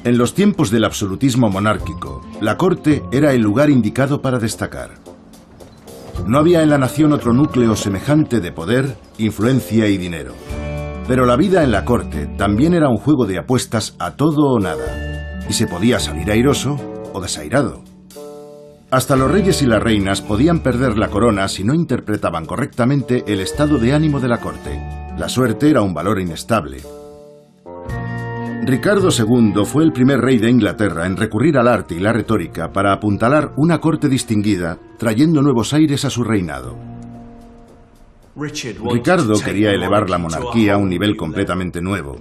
En los tiempos del absolutismo monárquico, la corte era el lugar indicado para destacar. No había en la nación otro núcleo semejante de poder, influencia y dinero. Pero la vida en la corte también era un juego de apuestas a todo o nada, y se podía salir airoso o desairado. Hasta los reyes y las reinas podían perder la corona si no interpretaban correctamente el estado de ánimo de la corte. La suerte era un valor inestable. Ricardo II fue el primer rey de Inglaterra en recurrir al arte y la retórica para apuntalar una corte distinguida, trayendo nuevos aires a su reinado. Ricardo quería elevar la monarquía a un nivel completamente nuevo.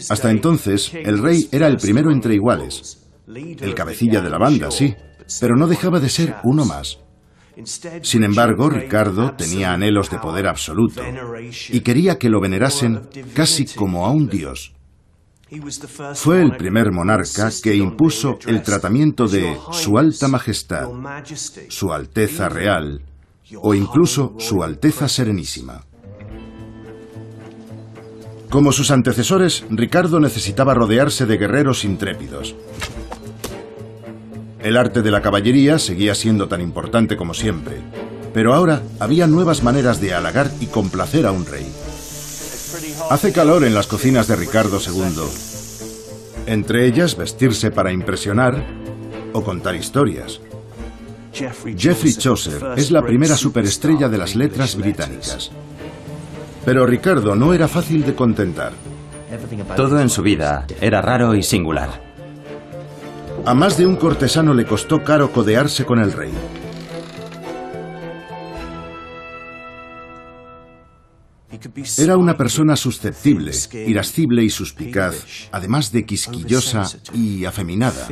Hasta entonces, el rey era el primero entre iguales. El cabecilla de la banda, sí, pero no dejaba de ser uno más. Sin embargo, Ricardo tenía anhelos de poder absoluto y quería que lo venerasen casi como a un dios. Fue el primer monarca que impuso el tratamiento de Su Alta Majestad, Su Alteza Real o incluso Su Alteza Serenísima. Como sus antecesores, Ricardo necesitaba rodearse de guerreros intrépidos. El arte de la caballería seguía siendo tan importante como siempre, pero ahora había nuevas maneras de halagar y complacer a un rey. Hace calor en las cocinas de Ricardo II. Entre ellas, vestirse para impresionar o contar historias. Geoffrey Chaucer es la primera superestrella de las letras británicas. Pero Ricardo no era fácil de contentar. Todo en su vida era raro y singular. A más de un cortesano le costó caro codearse con el rey. Era una persona susceptible, irascible y suspicaz, además de quisquillosa y afeminada.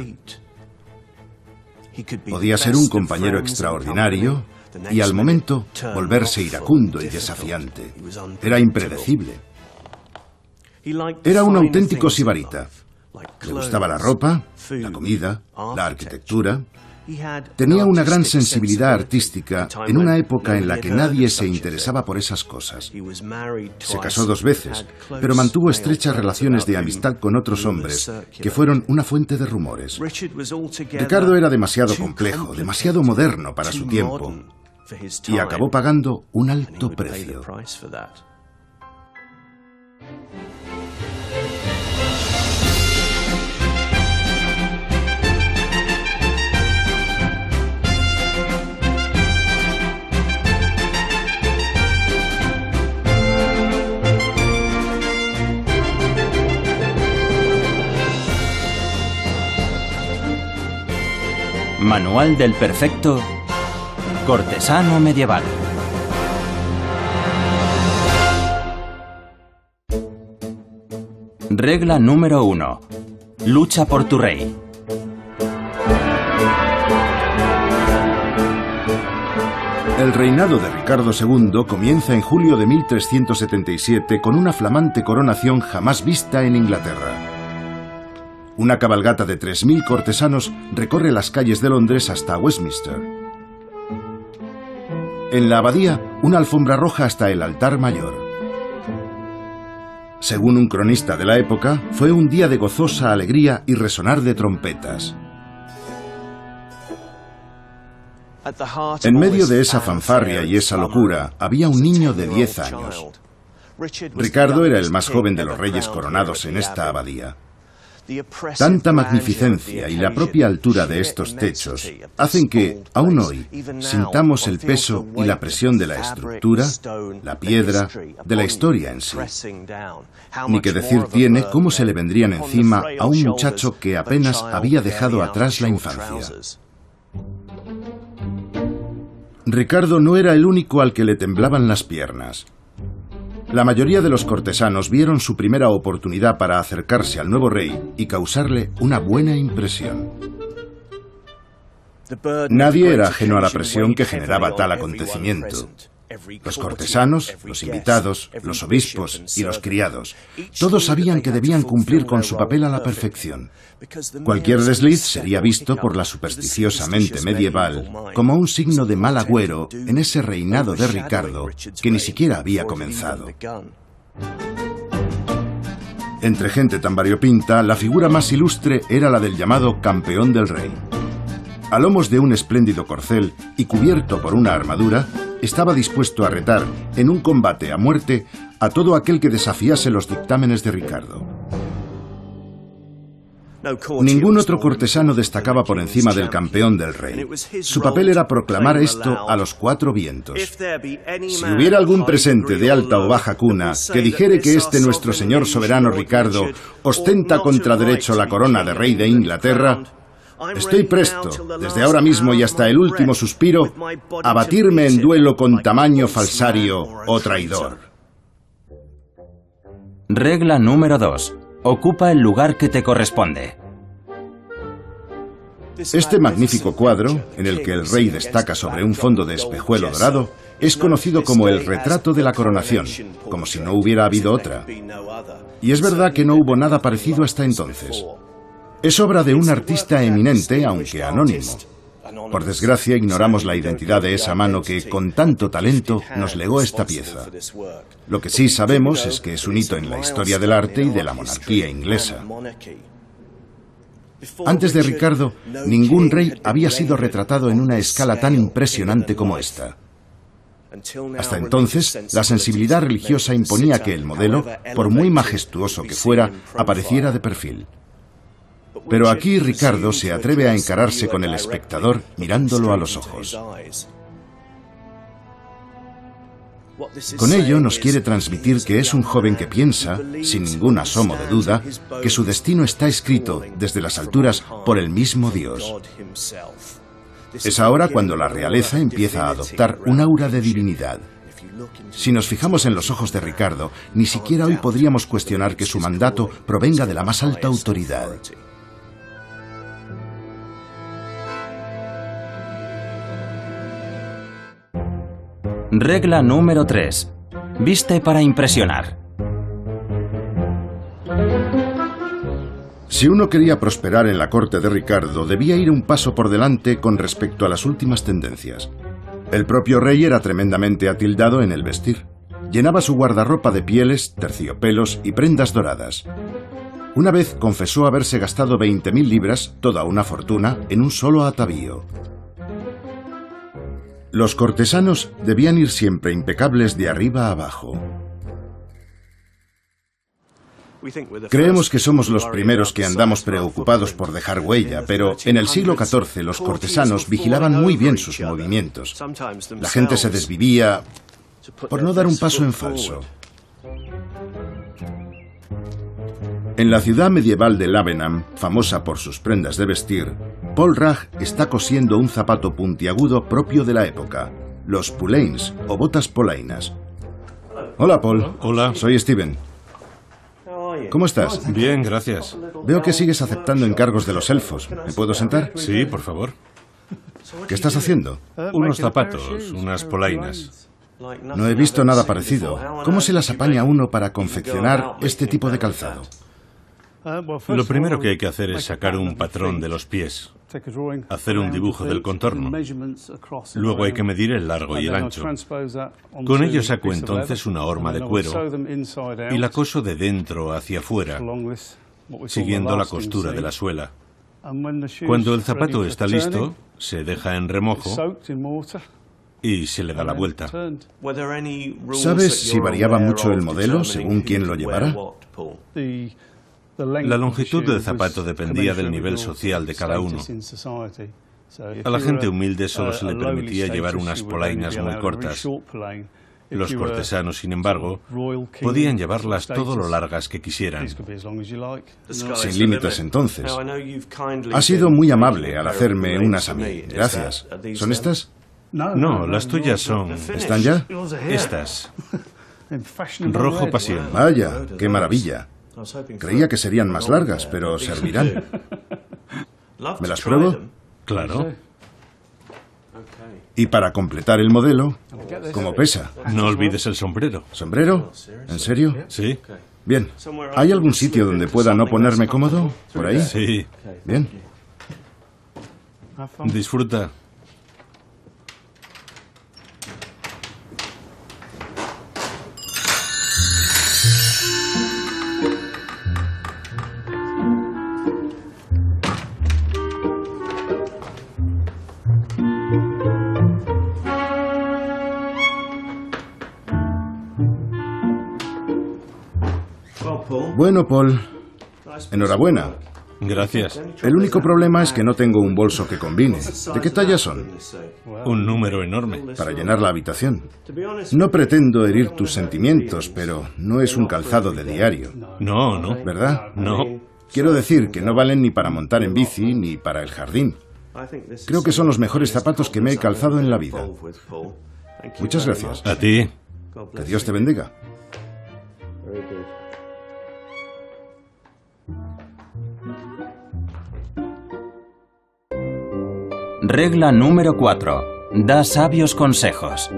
Podía ser un compañero extraordinario y al momento volverse iracundo y desafiante. Era impredecible. Era un auténtico sibarita. Le gustaba la ropa, la comida, la arquitectura. Tenía una gran sensibilidad artística en una época en la que nadie se interesaba por esas cosas. Se casó 2 veces, pero mantuvo estrechas relaciones de amistad con otros hombres que fueron una fuente de rumores. Ricardo era demasiado complejo, demasiado moderno para su tiempo, y acabó pagando un alto precio. Manual del perfecto cortesano medieval. Regla número 1. Lucha por tu rey. El reinado de Ricardo II comienza en julio de 1377 con una flamante coronación jamás vista en Inglaterra. Una cabalgata de 3000 cortesanos recorre las calles de Londres hasta Westminster. En la abadía, una alfombra roja hasta el altar mayor. Según un cronista de la época, fue un día de gozosa alegría y resonar de trompetas. En medio de esa fanfarria y esa locura, había un niño de 10 años. Ricardo era el más joven de los reyes coronados en esta abadía. Tanta magnificencia y la propia altura de estos techos hacen que, aún hoy, sintamos el peso y la presión de la estructura, la piedra, de la historia en sí. Ni que decir tiene cómo se le vendrían encima a un muchacho que apenas había dejado atrás la infancia. Ricardo no era el único al que le temblaban las piernas. La mayoría de los cortesanos vieron su primera oportunidad para acercarse al nuevo rey y causarle una buena impresión. Nadie era ajeno a la presión que generaba tal acontecimiento. Los cortesanos, los invitados, los obispos y los criados, todos sabían que debían cumplir con su papel a la perfección. Cualquier desliz sería visto por la supersticiosa mente medieval como un signo de mal agüero en ese reinado de Ricardo que ni siquiera había comenzado. Entre gente tan variopinta, la figura más ilustre era la del llamado campeón del rey. A lomos de un espléndido corcel y cubierto por una armadura, estaba dispuesto a retar, en un combate a muerte, a todo aquel que desafiase los dictámenes de Ricardo. Ningún otro cortesano destacaba por encima del campeón del rey. Su papel era proclamar esto a los cuatro vientos. Si hubiera algún presente de alta o baja cuna que dijere que este nuestro señor soberano Ricardo ostenta contra derecho la corona de rey de Inglaterra, estoy presto, desde ahora mismo y hasta el último suspiro, a batirme en duelo con tamaño falsario o traidor. Regla número 2. Ocupa el lugar que te corresponde. Este magnífico cuadro, en el que el rey destaca sobre un fondo de espejuelo dorado, es conocido como el retrato de la coronación, como si no hubiera habido otra. Y es verdad que no hubo nada parecido hasta entonces. Es obra de un artista eminente, aunque anónimo. Por desgracia, ignoramos la identidad de esa mano que, con tanto talento, nos legó esta pieza. Lo que sí sabemos es que es un hito en la historia del arte y de la monarquía inglesa. Antes de Ricardo, ningún rey había sido retratado en una escala tan impresionante como esta. Hasta entonces, la sensibilidad religiosa imponía que el modelo, por muy majestuoso que fuera, apareciera de perfil. Pero aquí Ricardo se atreve a encararse con el espectador mirándolo a los ojos. Con ello nos quiere transmitir que es un joven que piensa, sin ningún asomo de duda, que su destino está escrito desde las alturas por el mismo Dios. Es ahora cuando la realeza empieza a adoptar un aura de divinidad. Si nos fijamos en los ojos de Ricardo, ni siquiera hoy podríamos cuestionar que su mandato provenga de la más alta autoridad. Regla número 3. Viste para impresionar. Si uno quería prosperar en la corte de Ricardo, debía ir un paso por delante con respecto a las últimas tendencias. El propio rey era tremendamente atildado en el vestir. Llenaba su guardarropa de pieles, terciopelos y prendas doradas. Una vez confesó haberse gastado 20.000 libras, toda una fortuna, en un solo atavío. Los cortesanos debían ir siempre impecables de arriba a abajo. Creemos que somos los primeros que andamos preocupados por dejar huella, pero en el siglo XIV los cortesanos vigilaban muy bien sus movimientos. La gente se desvivía por no dar un paso en falso. En la ciudad medieval de Lavenham, famosa por sus prendas de vestir, Paul Ragg está cosiendo un zapato puntiagudo propio de la época, los pulains o botas polainas. Hola, Paul. Hola. Soy Steven. ¿Cómo estás? Bien, gracias. Veo que sigues aceptando encargos de los elfos. ¿Me puedo sentar? Sí, por favor. ¿Qué estás haciendo? Unos zapatos, unas polainas. No he visto nada parecido. ¿Cómo se las apaña uno para confeccionar este tipo de calzado? Lo primero que hay que hacer es sacar un patrón de los pies, hacer un dibujo del contorno. Luego hay que medir el largo y el ancho. Con ello saco entonces una horma de cuero y la coso de dentro hacia afuera, siguiendo la costura de la suela. Cuando el zapato está listo, se deja en remojo y se le da la vuelta. ¿Sabes si variaba mucho el modelo según quién lo llevara? La longitud del zapato dependía del nivel social de cada uno. A la gente humilde solo se le permitía llevar unas polainas muy cortas. Los cortesanos, sin embargo, podían llevarlas todo lo largas que quisieran. Sin límites, entonces. Has sido muy amable al hacerme unas a mí. Gracias. ¿Son estas? No, las tuyas son... ¿Están ya? Estas. Rojo pasión. Vaya, qué maravilla. Creía que serían más largas, pero servirán. ¿Me las pruebo? Claro. Y para completar el modelo, ¿cómo pesa? No olvides el sombrero. ¿Sombrero? ¿En serio? Sí. Bien. ¿Hay algún sitio donde pueda no ponerme cómodo? ¿Por ahí? Sí. Bien. Disfruta. Bueno, Paul, enhorabuena. Gracias. El único problema es que no tengo un bolso que combine. ¿De qué talla son? Un número enorme. Para llenar la habitación. No pretendo herir tus sentimientos, pero no es un calzado de diario. No, no. ¿Verdad? No. Quiero decir que no valen ni para montar en bici ni para el jardín. Creo que son los mejores zapatos que me he calzado en la vida. Muchas gracias. A ti. Que Dios te bendiga. Regla número 4. Da sabios consejos.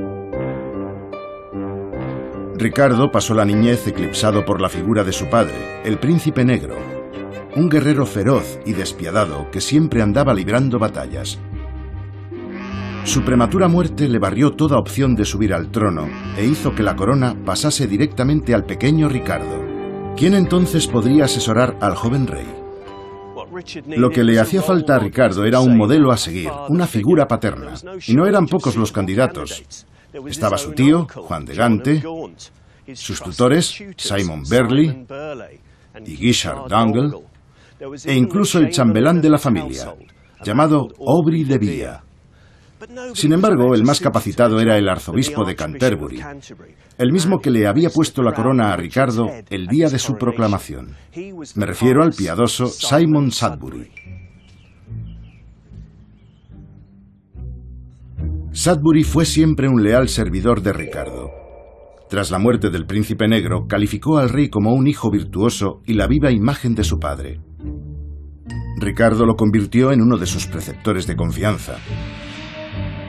Ricardo pasó la niñez eclipsado por la figura de su padre, el príncipe negro, un guerrero feroz y despiadado que siempre andaba librando batallas. Su prematura muerte le barrió toda opción de subir al trono e hizo que la corona pasase directamente al pequeño Ricardo. ¿Quién entonces podría asesorar al joven rey? Lo que le hacía falta a Ricardo era un modelo a seguir, una figura paterna. Y no eran pocos los candidatos. Estaba su tío, Juan de Gante, sus tutores, Simon Burley y Guichard Dangle, e incluso el chambelán de la familia, llamado Aubry de Villa. Sin embargo, el más capacitado era el arzobispo de Canterbury, el mismo que le había puesto la corona a Ricardo el día de su proclamación. Me refiero al piadoso Simon Sudbury. Sudbury fue siempre un leal servidor de Ricardo. Tras la muerte del príncipe negro, calificó al rey como un hijo virtuoso y la viva imagen de su padre. Ricardo lo convirtió en uno de sus preceptores de confianza.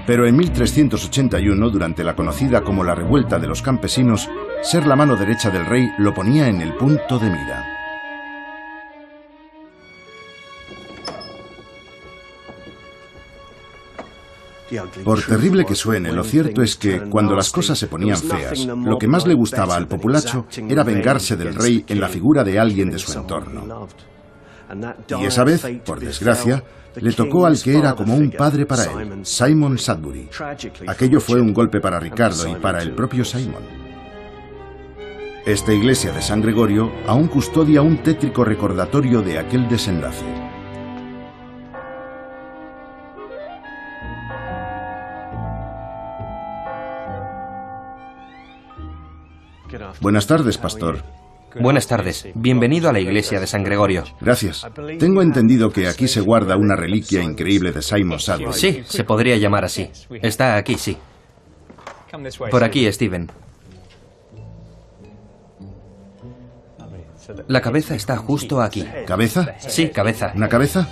Pero en 1381, durante la conocida como la Revuelta de los Campesinos, ser la mano derecha del rey lo ponía en el punto de mira. Por terrible que suene, lo cierto es que, cuando las cosas se ponían feas, lo que más le gustaba al populacho era vengarse del rey en la figura de alguien de su entorno. Y esa vez, por desgracia, le tocó al que era como un padre para él, Simon Sudbury. Aquello fue un golpe para Ricardo y para el propio Simon. Esta iglesia de San Gregorio aún custodia un tétrico recordatorio de aquel desenlace. Buenas tardes, pastor. Buenas tardes. Bienvenido a la iglesia de San Gregorio. Gracias. Tengo entendido que aquí se guarda una reliquia increíble de Simon Sudbury. Sí, se podría llamar así. Está aquí, sí. Por aquí, Stephen. La cabeza está justo aquí. ¿Cabeza? Sí, cabeza. ¿Una cabeza?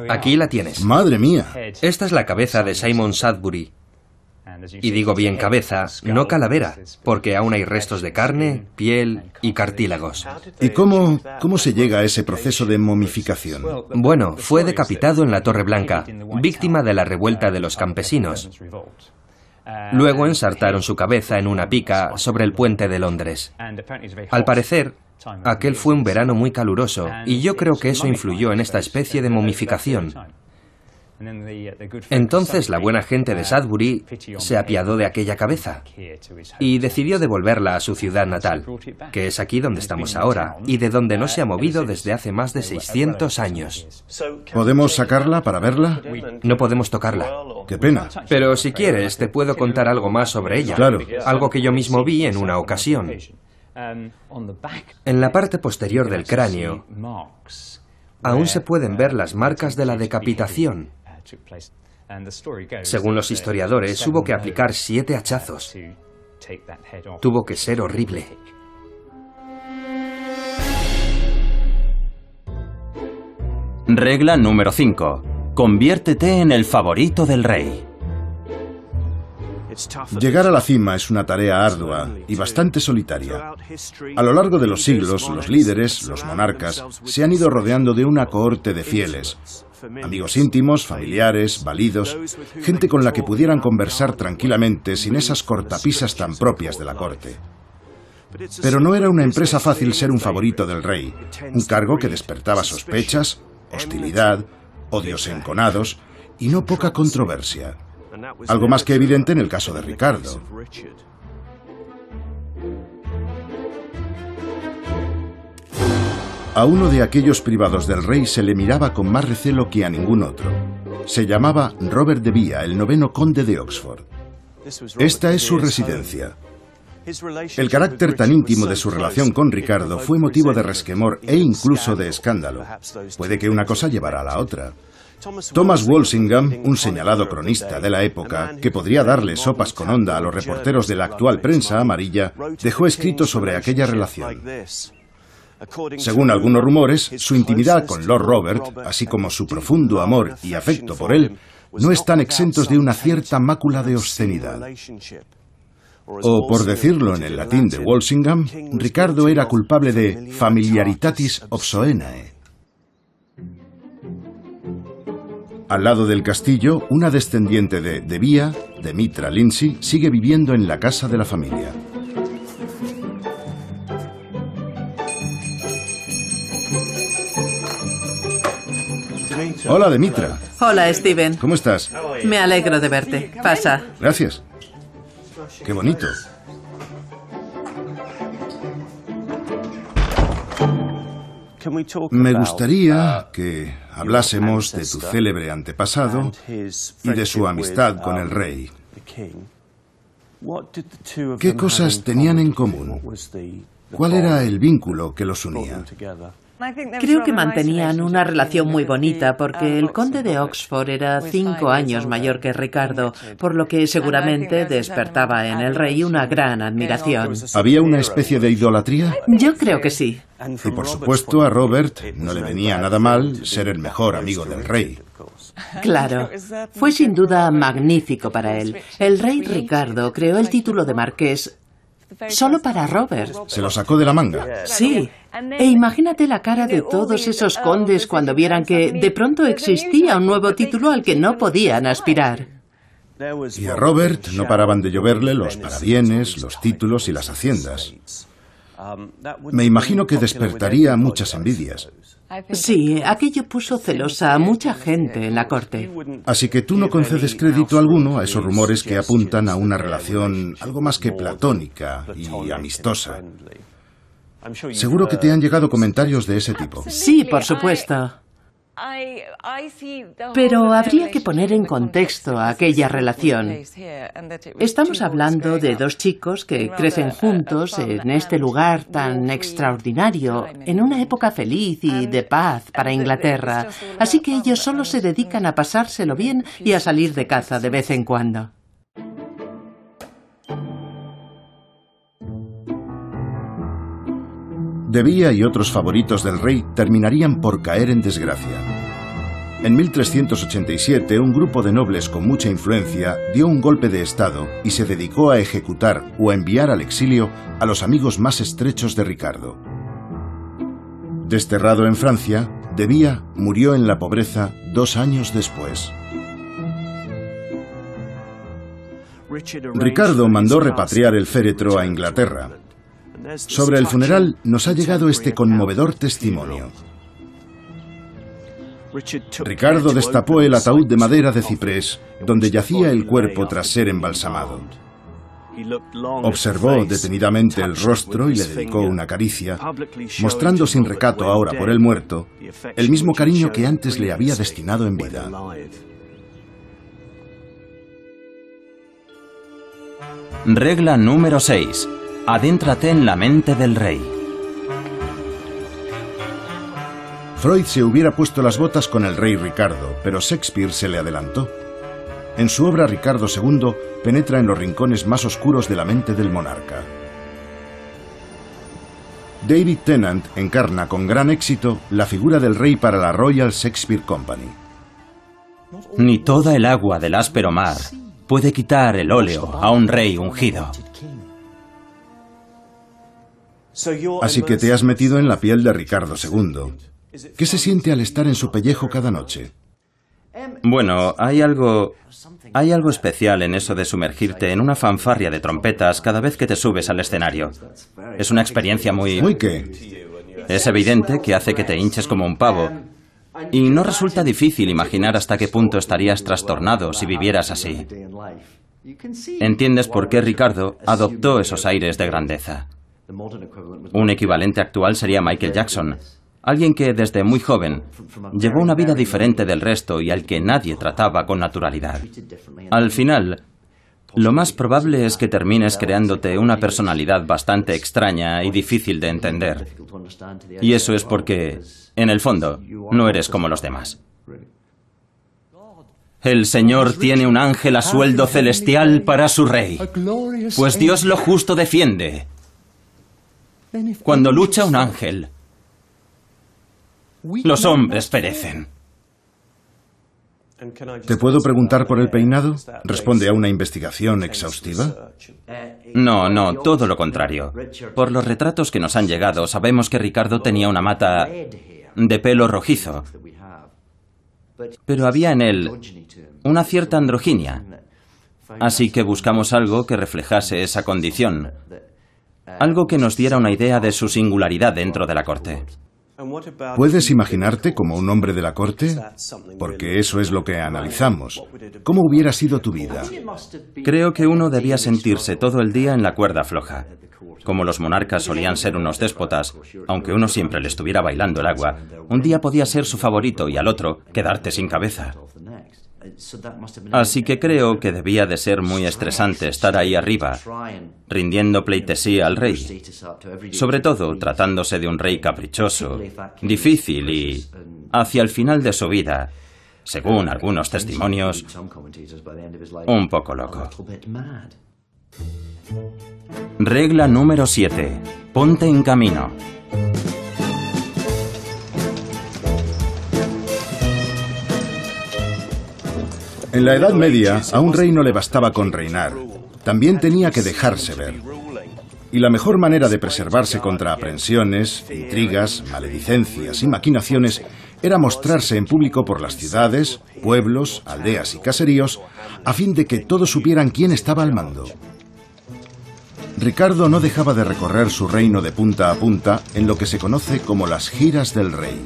Aquí la tienes. ¡Madre mía! Esta es la cabeza de Simon Sudbury. Y digo bien cabeza, no calavera, porque aún hay restos de carne, piel y cartílagos. ¿Y cómo se llega a ese proceso de momificación? Bueno, fue decapitado en la Torre Blanca, víctima de la revuelta de los campesinos. Luego ensartaron su cabeza en una pica sobre el puente de Londres. Al parecer, aquel fue un verano muy caluroso, y yo creo que eso influyó en esta especie de momificación. Entonces la buena gente de Sudbury se apiadó de aquella cabeza y decidió devolverla a su ciudad natal, que es aquí donde estamos ahora, y de donde no se ha movido desde hace más de 600 años. ¿Podemos sacarla para verla? No podemos tocarla. ¡Qué pena! Pero si quieres, te puedo contar algo más sobre ella. Claro. Algo que yo mismo vi en una ocasión. En la parte posterior del cráneo aún se pueden ver las marcas de la decapitación. Según los historiadores, hubo que aplicar 7 hachazos. Tuvo que ser horrible. Regla número 5. Conviértete en el favorito del rey. Llegar a la cima es una tarea ardua y bastante solitaria. A lo largo de los siglos, los líderes, los monarcas, se han ido rodeando de una cohorte de fieles, amigos íntimos, familiares, validos, gente con la que pudieran conversar tranquilamente sin esas cortapisas tan propias de la corte. Pero no era una empresa fácil ser un favorito del rey, un cargo que despertaba sospechas, hostilidad, odios enconados y no poca controversia. Algo más que evidente en el caso de Ricardo. A uno de aquellos privados del rey se le miraba con más recelo que a ningún otro. Se llamaba Robert de Vía, el 9º conde de Oxford. Esta es su residencia. El carácter tan íntimo de su relación con Ricardo fue motivo de resquemor e incluso de escándalo. Puede que una cosa llevara a la otra. Thomas Walsingham, un señalado cronista de la época, que podría darle sopas con onda a los reporteros de la actual prensa amarilla, dejó escrito sobre aquella relación. Según algunos rumores, su intimidad con Lord Robert, así como su profundo amor y afecto por él, no están exentos de una cierta mácula de obscenidad. O, por decirlo en el latín de Walsingham, Ricardo era culpable de familiaritatis obsoenae. Al lado del castillo, una descendiente de Vía, Demitra Lindsay, sigue viviendo en la casa de la familia. Hola, Demitra. Hola, Steven. ¿Cómo estás? Me alegro de verte. Pasa. Gracias. Qué bonito. Me gustaría que hablásemos de tu célebre antepasado y de su amistad con el rey. ¿Qué cosas tenían en común? ¿Cuál era el vínculo que los unía? Creo que mantenían una relación muy bonita porque el conde de Oxford era 5 años mayor que Ricardo, por lo que seguramente despertaba en el rey una gran admiración. ¿Había una especie de idolatría? Yo creo que sí. Y por supuesto a Robert no le venía nada mal ser el mejor amigo del rey. Claro, fue sin duda magnífico para él. El rey Ricardo creó el título de marqués solo para Robert. ¿Se lo sacó de la manga? Sí. E imagínate la cara de todos esos condes cuando vieran que de pronto existía un nuevo título al que no podían aspirar. Y a Robert no paraban de lloverle los parabienes, los títulos y las haciendas. Me imagino que despertaría muchas envidias. Sí, aquello puso celosa a mucha gente en la corte. Así que tú no concedes crédito alguno a esos rumores que apuntan a una relación algo más que platónica y amistosa. Seguro que te han llegado comentarios de ese tipo. Sí, por supuesto. Pero habría que poner en contexto aquella relación. Estamos hablando de 2 chicos que crecen juntos en este lugar tan extraordinario, en una época feliz y de paz para Inglaterra. Así que ellos solo se dedican a pasárselo bien y a salir de caza de vez en cuando. De Vía y otros favoritos del rey terminarían por caer en desgracia. En 1387, un grupo de nobles con mucha influencia dio un golpe de estado y se dedicó a ejecutar o a enviar al exilio a los amigos más estrechos de Ricardo. Desterrado en Francia, De Vía murió en la pobreza 2 años después. Ricardo mandó repatriar el féretro a Inglaterra. Sobre el funeral nos ha llegado este conmovedor testimonio. Ricardo destapó el ataúd de madera de ciprés, donde yacía el cuerpo tras ser embalsamado. Observó detenidamente el rostro y le dedicó una caricia, mostrando sin recato ahora por el muerto el mismo cariño que antes le había destinado en vida. Regla número 6. Adéntrate en la mente del rey. Freud se hubiera puesto las botas con el rey Ricardo, pero Shakespeare se le adelantó. En su obra Ricardo II penetra en los rincones más oscuros de la mente del monarca. David Tennant encarna con gran éxito la figura del rey para la Royal Shakespeare Company. Ni toda el agua del áspero mar puede quitar el óleo a un rey ungido. Así que te has metido en la piel de Ricardo II. ¿Qué se siente al estar en su pellejo cada noche? Bueno, hay algo especial en eso de sumergirte en una fanfarria de trompetas cada vez que te subes al escenario. Es una experiencia muy... ¿Muy qué? Es evidente que hace que te hinches como un pavo. Y no resulta difícil imaginar hasta qué punto estarías trastornado si vivieras así. ¿Entiendes por qué Ricardo adoptó esos aires de grandeza? Un equivalente actual sería Michael Jackson. Alguien que desde muy joven llevó una vida diferente del resto y al que nadie trataba con naturalidad. Al final, lo más probable es que termines creándote una personalidad bastante extraña y difícil de entender. Y eso es porque, en el fondo, no eres como los demás. El Señor tiene un ángel a sueldo celestial para su rey, pues Dios lo justo defiende. Cuando lucha un ángel, los hombres perecen. ¿Te puedo preguntar por el peinado? ¿Responde a una investigación exhaustiva? No, todo lo contrario. Por los retratos que nos han llegado, sabemos que Ricardo tenía una mata de pelo rojizo, pero había en él una cierta androginia. Así que buscamos algo que reflejase esa condición, algo que nos diera una idea de su singularidad dentro de la corte. ¿Puedes imaginarte como un hombre de la corte? Porque eso es lo que analizamos. ¿Cómo hubiera sido tu vida? Creo que uno debía sentirse todo el día en la cuerda floja. Como los monarcas solían ser unos déspotas, aunque uno siempre le estuviera bailando el agua, un día podía ser su favorito y al otro quedarte sin cabeza. Así que creo que debía de ser muy estresante estar ahí arriba, rindiendo pleitesía al rey, sobre todo tratándose de un rey caprichoso, difícil y, hacia el final de su vida, según algunos testimonios, un poco loco. Regla número 7. Ponte en camino. En la Edad Media, a un rey no le bastaba con reinar. También tenía que dejarse ver. Y la mejor manera de preservarse contra aprensiones, intrigas, maledicencias y maquinaciones era mostrarse en público por las ciudades, pueblos, aldeas y caseríos, a fin de que todos supieran quién estaba al mando. Ricardo no dejaba de recorrer su reino de punta a punta en lo que se conoce como las giras del rey.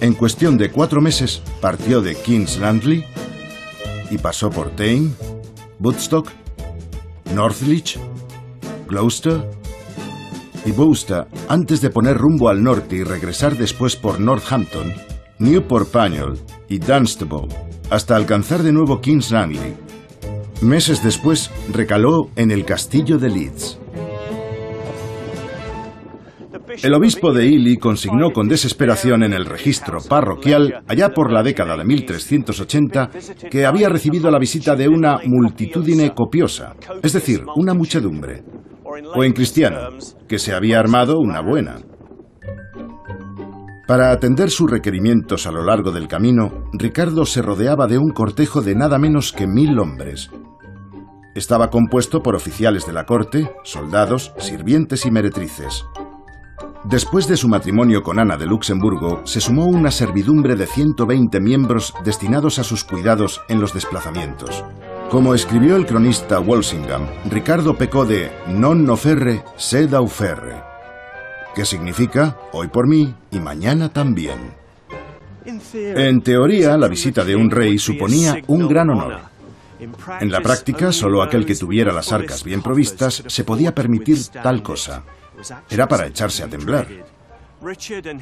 En cuestión de 4 meses partió de King's Landing y pasó por Thame, Woodstock, Northlich, Gloucester y Worcester antes de poner rumbo al norte y regresar después por Northampton, Newport Pagnell y Dunstable hasta alcanzar de nuevo King's Landing. Meses después recaló en el castillo de Leeds. El obispo de Ely consignó con desesperación en el registro parroquial, allá por la década de 1380, que había recibido la visita de una multitudine copiosa, es decir, una muchedumbre, o en cristiano, que se había armado una buena. Para atender sus requerimientos a lo largo del camino, Ricardo se rodeaba de un cortejo de nada menos que 1000 hombres. Estaba compuesto por oficiales de la corte, soldados, sirvientes y meretrices. Después de su matrimonio con Ana de Luxemburgo, se sumó una servidumbre de 120 miembros destinados a sus cuidados en los desplazamientos. Como escribió el cronista Walsingham, Ricardo pecó de non offerre sed aufferre, que significa hoy por mí y mañana también. En teoría, la visita de un rey suponía un gran honor. En la práctica, solo aquel que tuviera las arcas bien provistas se podía permitir tal cosa. Era para echarse a temblar.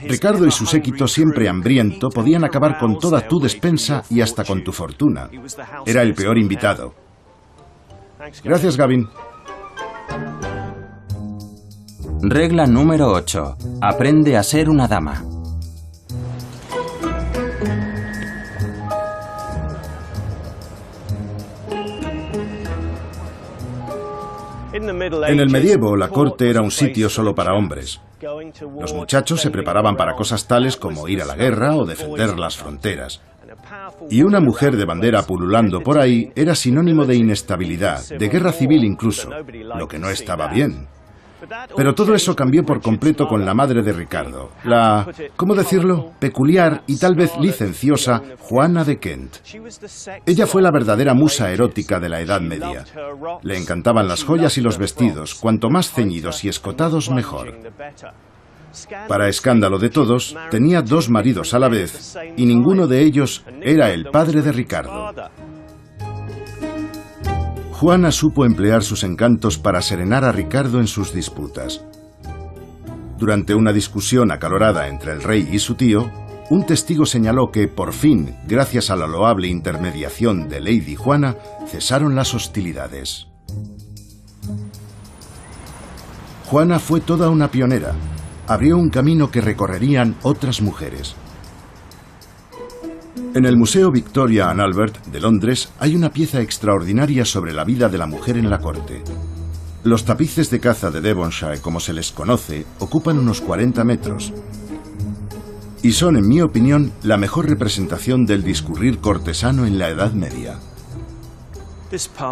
Ricardo y su séquito, siempre hambriento, podían acabar con toda tu despensa y hasta con tu fortuna. Era el peor invitado. Gracias, Gavin. Regla número 8. Aprende a ser una dama. En el medievo, la corte era un sitio solo para hombres. Los muchachos se preparaban para cosas tales como ir a la guerra o defender las fronteras. Y una mujer de bandera pululando por ahí era sinónimo de inestabilidad, de guerra civil incluso, lo que no estaba bien. Pero todo eso cambió por completo con la madre de Ricardo, la, ¿cómo decirlo?, peculiar y tal vez licenciosa Juana de Kent. Ella fue la verdadera musa erótica de la Edad Media. Le encantaban las joyas y los vestidos, cuanto más ceñidos y escotados mejor. Para escándalo de todos, tenía 2 maridos a la vez y ninguno de ellos era el padre de Ricardo. Juana supo emplear sus encantos para serenar a Ricardo en sus disputas. Durante una discusión acalorada entre el rey y su tío, un testigo señaló que, por fin, gracias a la loable intermediación de Lady Juana, cesaron las hostilidades. Juana fue toda una pionera. Abrió un camino que recorrerían otras mujeres. En el Museo Victoria and Albert de Londres hay una pieza extraordinaria sobre la vida de la mujer en la corte. Los tapices de caza de Devonshire, como se les conoce, ocupan unos 40 metros. Y son, en mi opinión, la mejor representación del discurrir cortesano en la Edad Media.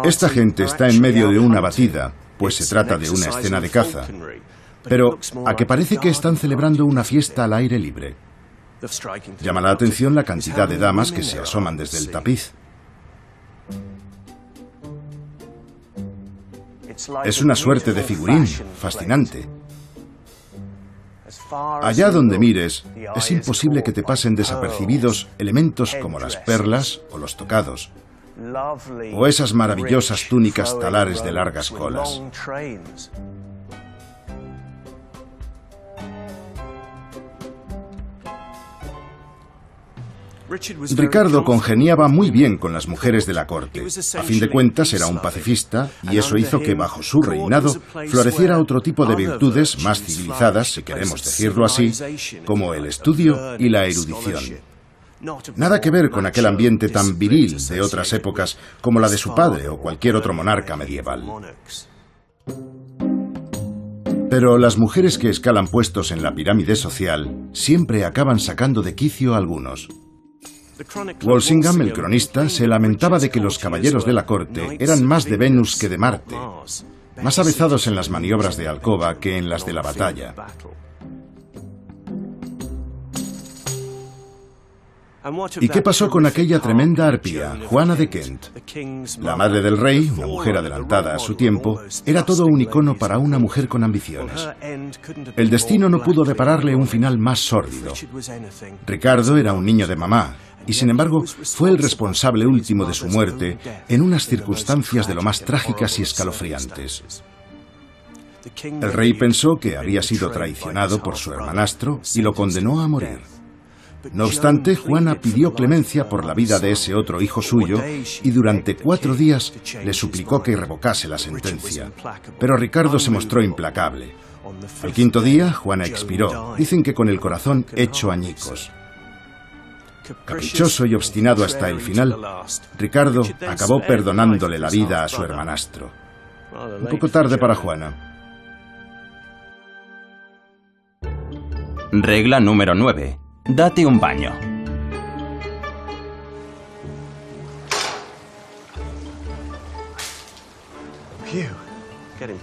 Esta gente está en medio de una batida, pues se trata de una escena de caza. Pero a que parece que están celebrando una fiesta al aire libre. Llama la atención la cantidad de damas que se asoman desde el tapiz. Es una suerte de figurín, fascinante. Allá donde mires, es imposible que te pasen desapercibidos elementos como las perlas o los tocados, o esas maravillosas túnicas talares de largas colas. Ricardo congeniaba muy bien con las mujeres de la corte. A fin de cuentas era un pacifista y eso hizo que bajo su reinado floreciera otro tipo de virtudes más civilizadas, si queremos decirlo así, como el estudio y la erudición. Nada que ver con aquel ambiente tan viril de otras épocas como la de su padre o cualquier otro monarca medieval. Pero las mujeres que escalan puestos en la pirámide social siempre acaban sacando de quicio a algunos. Walsingham, el cronista, se lamentaba de que los caballeros de la corte eran más de Venus que de Marte, más avezados en las maniobras de alcoba que en las de la batalla. ¿Y qué pasó con aquella tremenda arpía, Juana de Kent? La madre del rey, una mujer adelantada a su tiempo, era todo un icono para una mujer con ambiciones. El destino no pudo depararle un final más sórdido. Ricardo era un niño de mamá, y sin embargo fue el responsable último de su muerte en unas circunstancias de lo más trágicas y escalofriantes. El rey pensó que había sido traicionado por su hermanastro y lo condenó a morir. No obstante, Juana pidió clemencia por la vida de ese otro hijo suyo y durante 4 días le suplicó que revocase la sentencia. Pero Ricardo se mostró implacable. Al 5.º día, Juana expiró, dicen que con el corazón hecho añicos. Caprichoso y obstinado hasta el final, Ricardo acabó perdonándole la vida a su hermanastro. Un poco tarde para Juana. Regla número 9. Date un baño.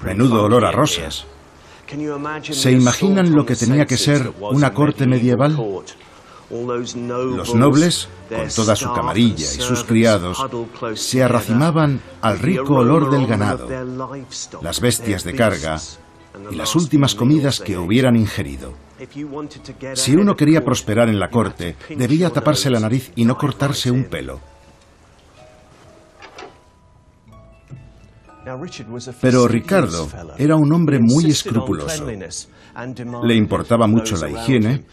Menudo olor a rosas. ¿Se imaginan lo que tenía que ser una corte medieval? Los nobles, con toda su camarilla y sus criados, se arracimaban al rico olor del ganado, las bestias de carga y las últimas comidas que hubieran ingerido. Si uno quería prosperar en la corte, debía taparse la nariz y no cortarse un pelo. Pero Ricardo era un hombre muy escrupuloso. Le importaba mucho la higiene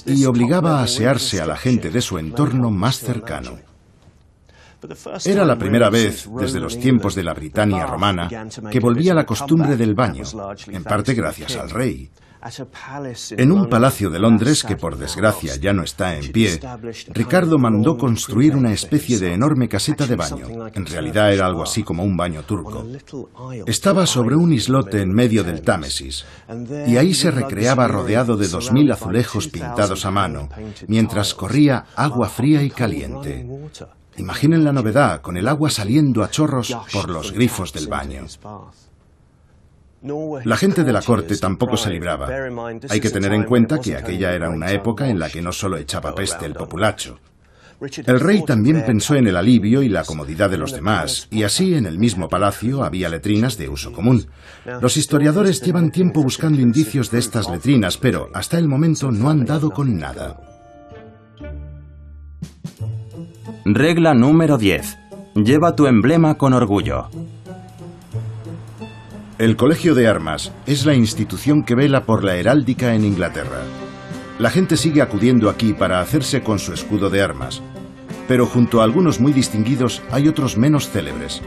y obligaba a asearse a la gente de su entorno más cercano. Era la primera vez, desde los tiempos de la Britania romana, que volvía la costumbre del baño, en parte gracias al rey. En un palacio de Londres, que por desgracia ya no está en pie, Ricardo mandó construir una especie de enorme caseta de baño. En realidad era algo así como un baño turco. Estaba sobre un islote en medio del Támesis, y ahí se recreaba rodeado de 2000 azulejos pintados a mano, mientras corría agua fría y caliente. Imaginen la novedad, con el agua saliendo a chorros por los grifos del baño. La gente de la corte tampoco se libraba. Hay que tener en cuenta que aquella era una época en la que no solo echaba peste el populacho. El rey también pensó en el alivio y la comodidad de los demás, y así en el mismo palacio había letrinas de uso común. Los historiadores llevan tiempo buscando indicios de estas letrinas, pero hasta el momento no han dado con nada. Regla número 10. Lleva tu emblema con orgullo. El Colegio de Armas es la institución que vela por la heráldica en Inglaterra. La gente sigue acudiendo aquí para hacerse con su escudo de armas, pero junto a algunos muy distinguidos hay otros menos célebres.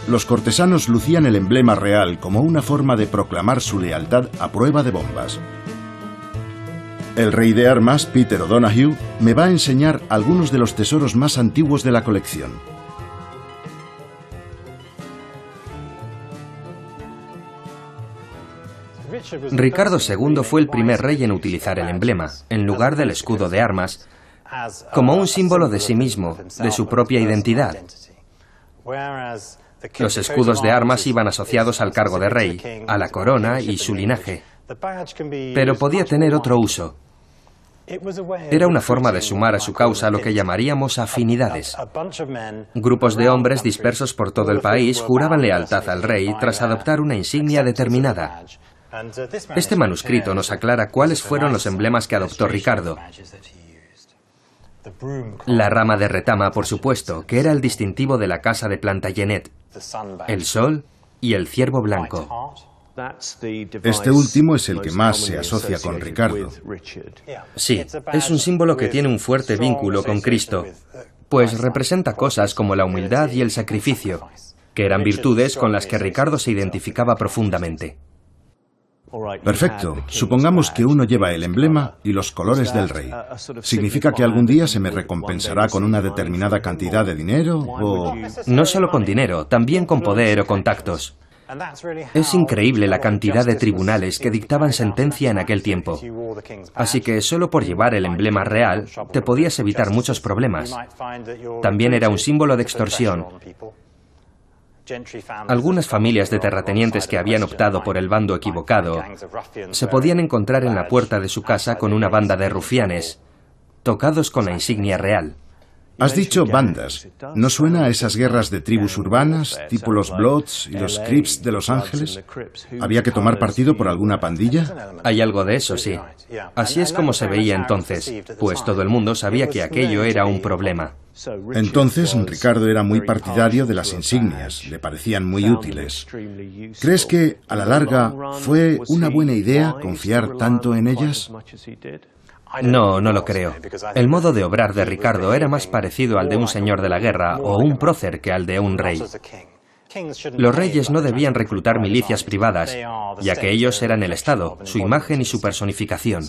Los cortesanos lucían el emblema real como una forma de proclamar su lealtad a prueba de bombas. El rey de armas, Peter O'Donoghue, me va a enseñar algunos de los tesoros más antiguos de la colección. Ricardo II fue el primer rey en utilizar el emblema, en lugar del escudo de armas, como un símbolo de sí mismo, de su propia identidad. Los escudos de armas iban asociados al cargo de rey, a la corona y su linaje. Pero podía tener otro uso. Era una forma de sumar a su causa lo que llamaríamos afinidades. Grupos de hombres dispersos por todo el país juraban lealtad al rey tras adoptar una insignia determinada. Este manuscrito nos aclara cuáles fueron los emblemas que adoptó Ricardo. La rama de retama, por supuesto, que era el distintivo de la casa de Plantagenet, el sol y el ciervo blanco. Este último es el que más se asocia con Ricardo. Sí, es un símbolo que tiene un fuerte vínculo con Cristo, pues representa cosas como la humildad y el sacrificio, que eran virtudes con las que Ricardo se identificaba profundamente. Perfecto. Supongamos que uno lleva el emblema y los colores del rey. ¿Significa que algún día se me recompensará con una determinada cantidad de dinero o...? No solo con dinero, también con poder o contactos. Es increíble la cantidad de tribunales que dictaban sentencia en aquel tiempo. Así que solo por llevar el emblema real te podías evitar muchos problemas. También era un símbolo de extorsión. Algunas familias de terratenientes que habían optado por el bando equivocado se podían encontrar en la puerta de su casa con una banda de rufianes, tocados con la insignia real. Has dicho bandas. ¿No suena a esas guerras de tribus urbanas, tipo los Bloods y los Crips de Los Ángeles? ¿Había que tomar partido por alguna pandilla? Hay algo de eso, sí. Así es como se veía entonces, pues todo el mundo sabía que aquello era un problema. Entonces, Ricardo era muy partidario de las insignias, le parecían muy útiles. ¿Crees que, a la larga, fue una buena idea confiar tanto en ellas? No, no lo creo. El modo de obrar de Ricardo era más parecido al de un señor de la guerra o un prócer que al de un rey. Los reyes no debían reclutar milicias privadas, ya que ellos eran el Estado, su imagen y su personificación.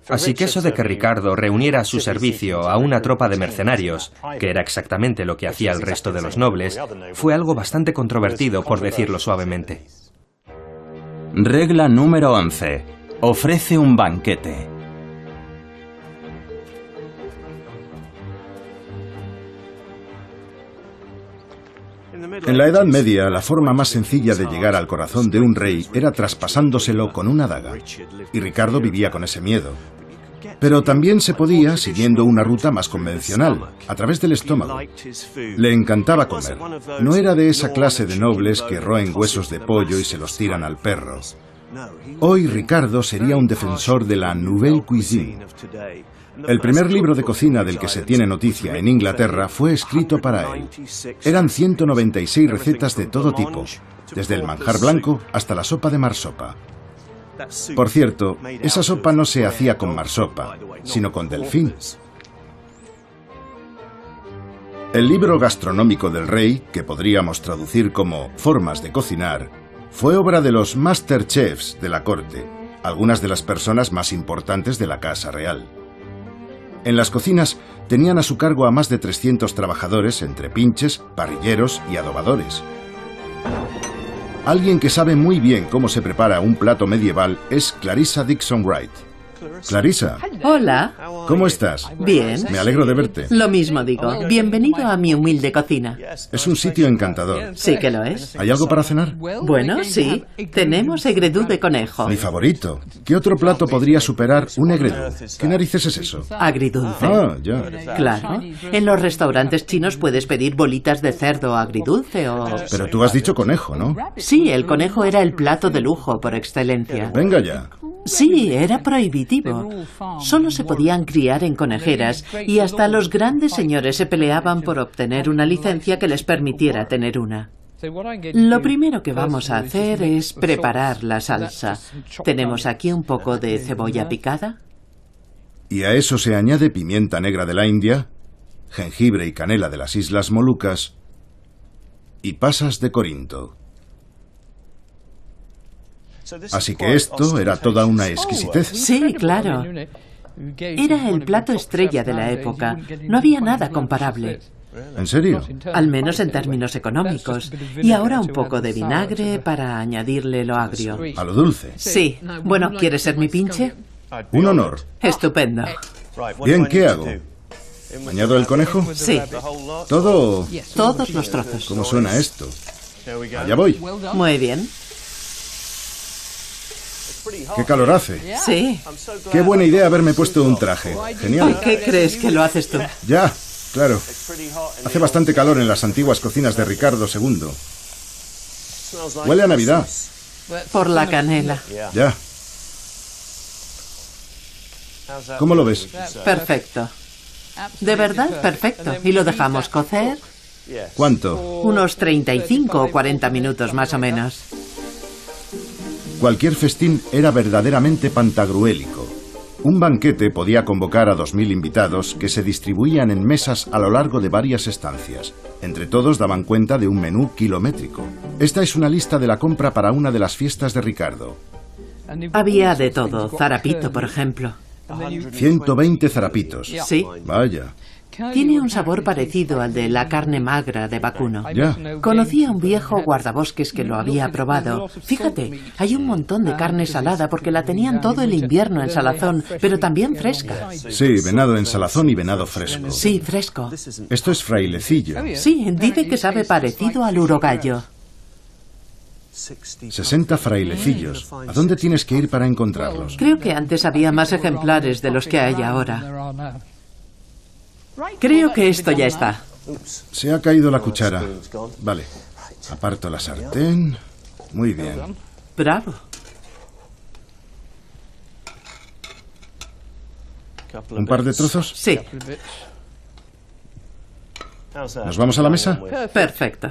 Así que eso de que Ricardo reuniera a su servicio a una tropa de mercenarios, que era exactamente lo que hacía el resto de los nobles, fue algo bastante controvertido, por decirlo suavemente. Regla número 11. Ofrece un banquete. En la Edad Media, la forma más sencilla de llegar al corazón de un rey era traspasándoselo con una daga. Y Ricardo vivía con ese miedo. Pero también se podía siguiendo una ruta más convencional, a través del estómago. Le encantaba comer. No era de esa clase de nobles que roen huesos de pollo y se los tiran al perro. Hoy Ricardo sería un defensor de la Nouvelle Cuisine. El primer libro de cocina del que se tiene noticia en Inglaterra fue escrito para él. Eran 196 recetas de todo tipo, desde el manjar blanco hasta la sopa de marsopa. Por cierto, esa sopa no se hacía con marsopa, sino con delfín. El libro gastronómico del rey, que podríamos traducir como Formas de cocinar, fue obra de los master chefs de la corte, algunas de las personas más importantes de la casa real. En las cocinas tenían a su cargo a más de 300 trabajadores entre pinches, parrilleros y adobadores. Alguien que sabe muy bien cómo se prepara un plato medieval es Clarissa Dixon Wright. Clarissa. Hola. ¿Cómo estás? Bien. Me alegro de verte. Lo mismo digo. Bienvenido a mi humilde cocina. Es un sitio encantador. Sí que lo es. ¿Hay algo para cenar? Bueno, sí. Tenemos egredú de conejo. Mi favorito. ¿Qué otro plato podría superar un egredú? ¿Qué narices es eso? Agridulce. Ah, ya. Claro. En los restaurantes chinos puedes pedir bolitas de cerdo agridulce o... Pero tú has dicho conejo, ¿no? Sí, el conejo era el plato de lujo por excelencia. Venga ya. Sí, era prohibitivo. Solo se podían criar en conejeras y hasta los grandes señores se peleaban por obtener una licencia que les permitiera tener una. Lo primero que vamos a hacer es preparar la salsa. Tenemos aquí un poco de cebolla picada. Y a eso se añade pimienta negra de la India, jengibre y canela de las Islas Molucas y pasas de Corinto. Así que esto era toda una exquisitez. Sí, claro. Era el plato estrella de la época. No había nada comparable. ¿En serio? Al menos en términos económicos. Y ahora un poco de vinagre para añadirle lo agrio. A lo dulce. Sí. Bueno, ¿quieres ser mi pinche? Un honor. Estupendo. Bien, ¿qué hago? ¿Añado el conejo? Sí. ¿Todo? Todos los trozos. ¿Cómo suena esto? Allá voy. Muy bien. ¿Qué calor hace? Sí. Qué buena idea haberme puesto un traje. Genial. ¿Por qué crees que lo haces tú? Ya, claro. Hace bastante calor en las antiguas cocinas de Ricardo II. Huele a Navidad. Por la canela. Ya. ¿Cómo lo ves? Perfecto. De verdad, perfecto. ¿Y lo dejamos cocer? ¿Cuánto? Unos 35 o 40 minutos más o menos. Cualquier festín era verdaderamente pantagruélico. Un banquete podía convocar a 2000 invitados que se distribuían en mesas a lo largo de varias estancias. Entre todos daban cuenta de un menú kilométrico. Esta es una lista de la compra para una de las fiestas de Ricardo. Había de todo. Zarapito, por ejemplo. 120 zarapitos. Sí. Vaya. Tiene un sabor parecido al de la carne magra de vacuno. Ya. Conocí a un viejo guardabosques que lo había probado. Fíjate, hay un montón de carne salada porque la tenían todo el invierno en salazón, pero también fresca. Sí, venado en salazón y venado fresco. Sí, fresco. Esto es frailecillo. Sí, dice que sabe parecido al urogallo. 60 frailecillos. ¿A dónde tienes que ir para encontrarlos? Creo que antes había más ejemplares de los que hay ahora. Creo que esto ya está. Se ha caído la cuchara. Vale. Aparto la sartén. Muy bien. Bravo. ¿Un par de trozos? Sí, ¿Nos vamos a la mesa? perfecto.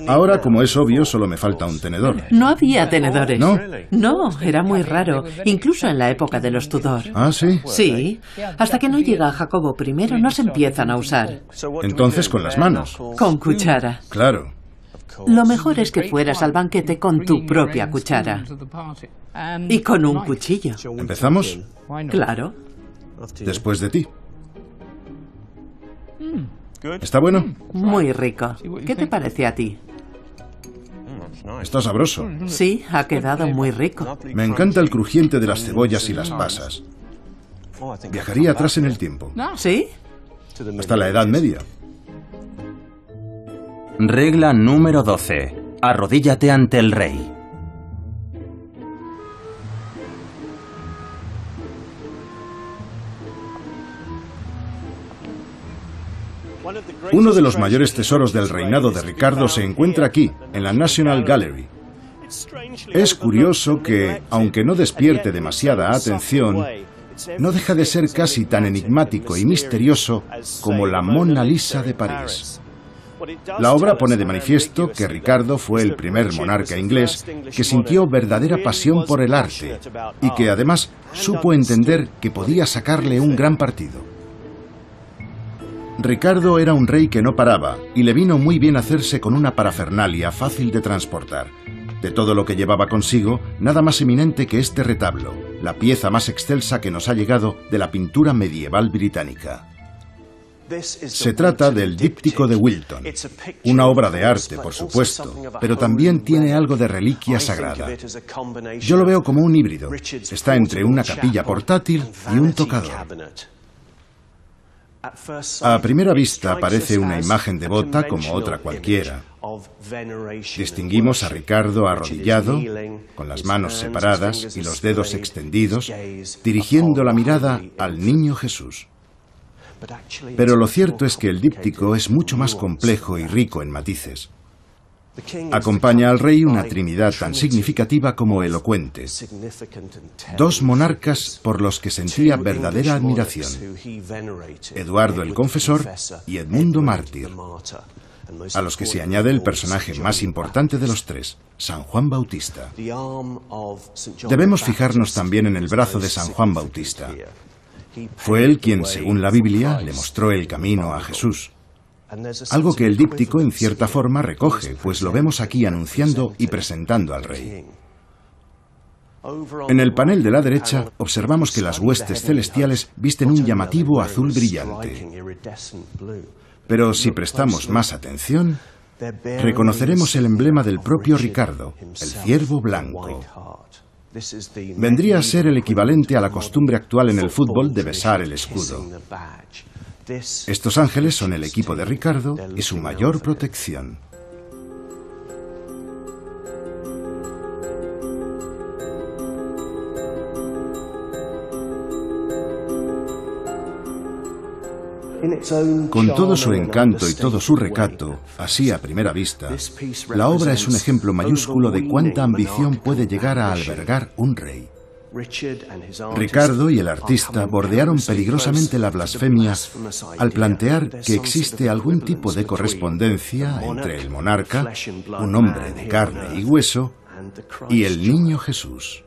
Ahora, como es obvio, solo me falta un tenedor. No había tenedores. ¿No? No, era muy raro, incluso en la época de los Tudor. Ah, sí. Sí, hasta que no llega Jacobo I no se empiezan a usar. Entonces con las manos. Con cuchara. Claro. Lo mejor es que fueras al banquete con tu propia cuchara. Y con un cuchillo. ¿Empezamos? Claro. Después de ti. ¿Está bueno? Muy rico. ¿Qué te parece a ti? Está sabroso. Sí, ha quedado muy rico. Me encanta el crujiente de las cebollas y las pasas. Viajaría atrás en el tiempo. ¿Sí? Hasta la Edad Media. Regla número 12. Arrodíllate ante el rey. Uno de los mayores tesoros del reinado de Ricardo se encuentra aquí, en la National Gallery. Es curioso que, aunque no despierte demasiada atención, no deja de ser casi tan enigmático y misterioso como la Mona Lisa de París. La obra pone de manifiesto que Ricardo fue el primer monarca inglés que sintió verdadera pasión por el arte y que además supo entender que podía sacarle un gran partido. Ricardo era un rey que no paraba y le vino muy bien hacerse con una parafernalia fácil de transportar. De todo lo que llevaba consigo, nada más eminente que este retablo, la pieza más excelsa que nos ha llegado de la pintura medieval británica. Se trata del Díptico de Wilton, una obra de arte, por supuesto, pero también tiene algo de reliquia sagrada. Yo lo veo como un híbrido. Está entre una capilla portátil y un tocador. A primera vista parece una imagen devota como otra cualquiera. Distinguimos a Ricardo arrodillado, con las manos separadas y los dedos extendidos, dirigiendo la mirada al niño Jesús. Pero lo cierto es que el díptico es mucho más complejo y rico en matices. Acompaña al rey una trinidad tan significativa como elocuente. Dos monarcas por los que sentía verdadera admiración: Eduardo el Confesor y Edmundo Mártir. a los que se añade el personaje más importante de los tres, San Juan Bautista. Debemos fijarnos también en el brazo de San Juan Bautista. Fue él quien, según la Biblia, le mostró el camino a Jesús. Algo que el díptico en cierta forma recoge, pues lo vemos aquí anunciando y presentando al rey. En el panel de la derecha observamos que las huestes celestiales visten un llamativo azul brillante. Pero si prestamos más atención, reconoceremos el emblema del propio Ricardo, el ciervo blanco. Vendría a ser el equivalente a la costumbre actual en el fútbol de besar el escudo. Estos ángeles son el equipo de Ricardo y su mayor protección. Con todo su encanto y todo su recato, así a primera vista, la obra es un ejemplo mayúsculo de cuánta ambición puede llegar a albergar un rey. Ricardo y el artista bordearon peligrosamente la blasfemia al plantear que existe algún tipo de correspondencia entre el monarca, un hombre de carne y hueso, y el niño Jesús.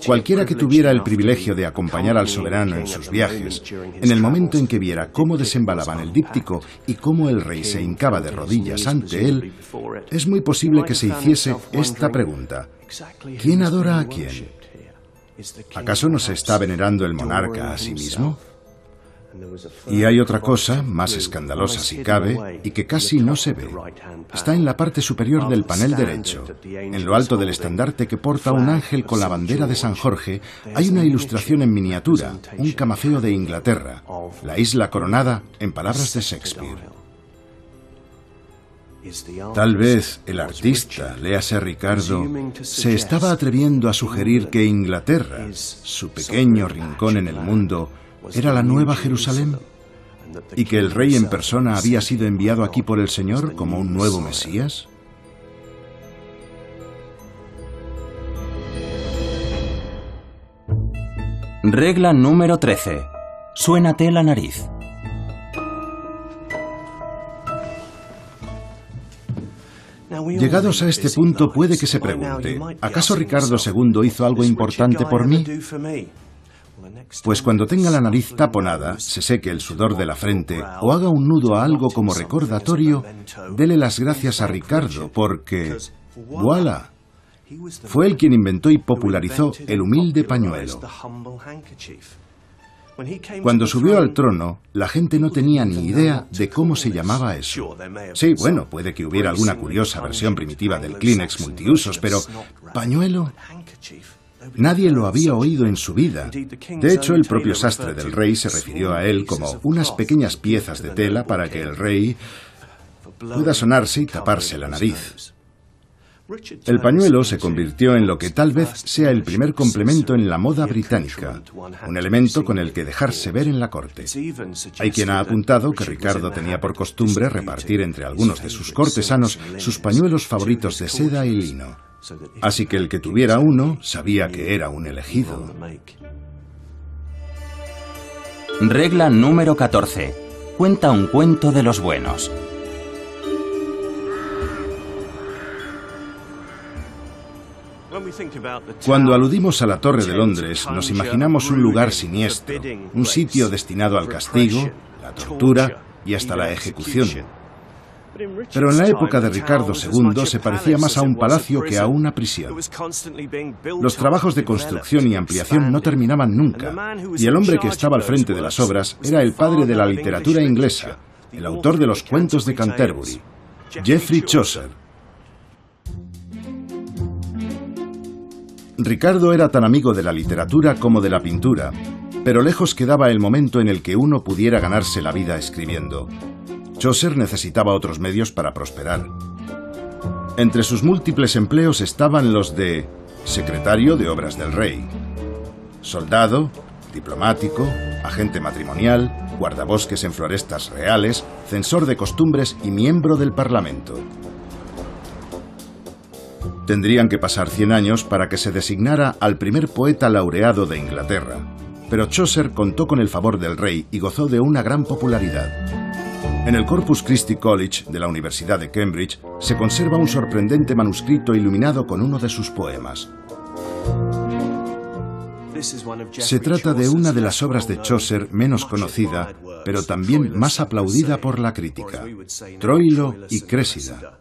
Cualquiera que tuviera el privilegio de acompañar al soberano en sus viajes, en el momento en que viera cómo desembalaban el díptico y cómo el rey se hincaba de rodillas ante él, es muy posible que se hiciese esta pregunta: ¿quién adora a quién? ¿Acaso no se está venerando el monarca a sí mismo? Y hay otra cosa, más escandalosa si cabe, y que casi no se ve. Está en la parte superior del panel derecho. En lo alto del estandarte que porta un ángel con la bandera de San Jorge, hay una ilustración en miniatura, un camafeo de Inglaterra, la isla coronada, en palabras de Shakespeare. Tal vez el artista, léase Ricardo, se estaba atreviendo a sugerir que Inglaterra, su pequeño rincón en el mundo, ¿era la Nueva Jerusalén? ¿Y que el rey en persona había sido enviado aquí por el Señor como un nuevo Mesías? Regla número 13. Suénate la nariz. Llegados a este punto, puede que se pregunte, ¿acaso Ricardo II hizo algo importante por mí? Pues cuando tenga la nariz taponada, se seque el sudor de la frente o haga un nudo a algo como recordatorio, dele las gracias a Ricardo porque, ¡voilà!, fue él quien inventó y popularizó el humilde pañuelo. Cuando subió al trono, la gente no tenía ni idea de cómo se llamaba eso. Sí, bueno, puede que hubiera alguna curiosa versión primitiva del Kleenex multiusos, pero ¿pañuelo? Nadie lo había oído en su vida. De hecho, el propio sastre del rey se refirió a él como unas pequeñas piezas de tela para que el rey pueda sonarse y taparse la nariz. El pañuelo se convirtió en lo que tal vez sea el primer complemento en la moda británica, un elemento con el que dejarse ver en la corte. Hay quien ha apuntado que Ricardo tenía por costumbre repartir entre algunos de sus cortesanos sus pañuelos favoritos de seda y lino. Así que el que tuviera uno sabía que era un elegido. Regla número 14. Cuenta un cuento de los buenos. Cuando aludimos a la Torre de Londres, nos imaginamos un lugar siniestro, un sitio destinado al castigo, la tortura y hasta la ejecución. Pero en la época de Ricardo II se parecía más a un palacio que a una prisión. Los trabajos de construcción y ampliación no terminaban nunca, y el hombre que estaba al frente de las obras era el padre de la literatura inglesa, el autor de los cuentos de Canterbury, Geoffrey Chaucer. Ricardo era tan amigo de la literatura como de la pintura, pero lejos quedaba el momento en el que uno pudiera ganarse la vida escribiendo. Chaucer necesitaba otros medios para prosperar. Entre sus múltiples empleos estaban los de secretario de obras del rey, soldado, diplomático, agente matrimonial, guardabosques en florestas reales, censor de costumbres y miembro del Parlamento. Tendrían que pasar 100 años para que se designara al primer poeta laureado de Inglaterra, pero Chaucer contó con el favor del rey y gozó de una gran popularidad. En el Corpus Christi College de la Universidad de Cambridge se conserva un sorprendente manuscrito iluminado con uno de sus poemas. Se trata de una de las obras de Chaucer menos conocida, pero también más aplaudida por la crítica, Troilo y Crésida.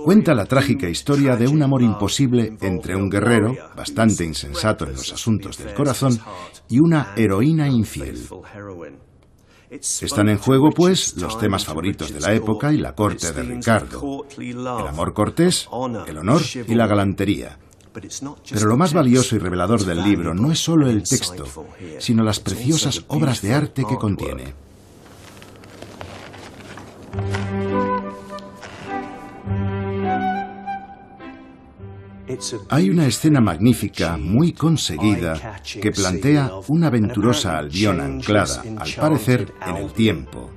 Cuenta la trágica historia de un amor imposible entre un guerrero, bastante insensato en los asuntos del corazón, y una heroína infiel. Están en juego, pues, los temas favoritos de la época y la corte de Ricardo: el amor cortés, el honor y la galantería. Pero lo más valioso y revelador del libro no es solo el texto, sino las preciosas obras de arte que contiene. Hay una escena magnífica, muy conseguida, que plantea una aventurosa Albión anclada, al parecer, en el tiempo.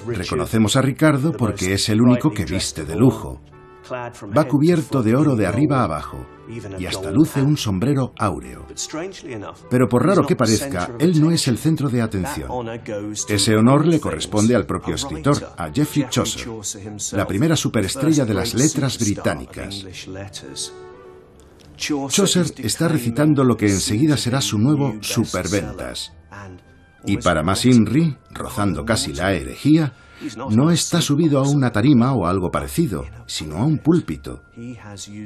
Reconocemos a Ricardo porque es el único que viste de lujo. Va cubierto de oro de arriba a abajo y hasta luce un sombrero áureo. Pero por raro que parezca, él no es el centro de atención. Ese honor le corresponde al propio escritor, a Geoffrey Chaucer, la primera superestrella de las letras británicas. Chaucer está recitando lo que enseguida será su nuevo superventas. Y para más inri, rozando casi la herejía, no está subido a una tarima o algo parecido, sino a un púlpito.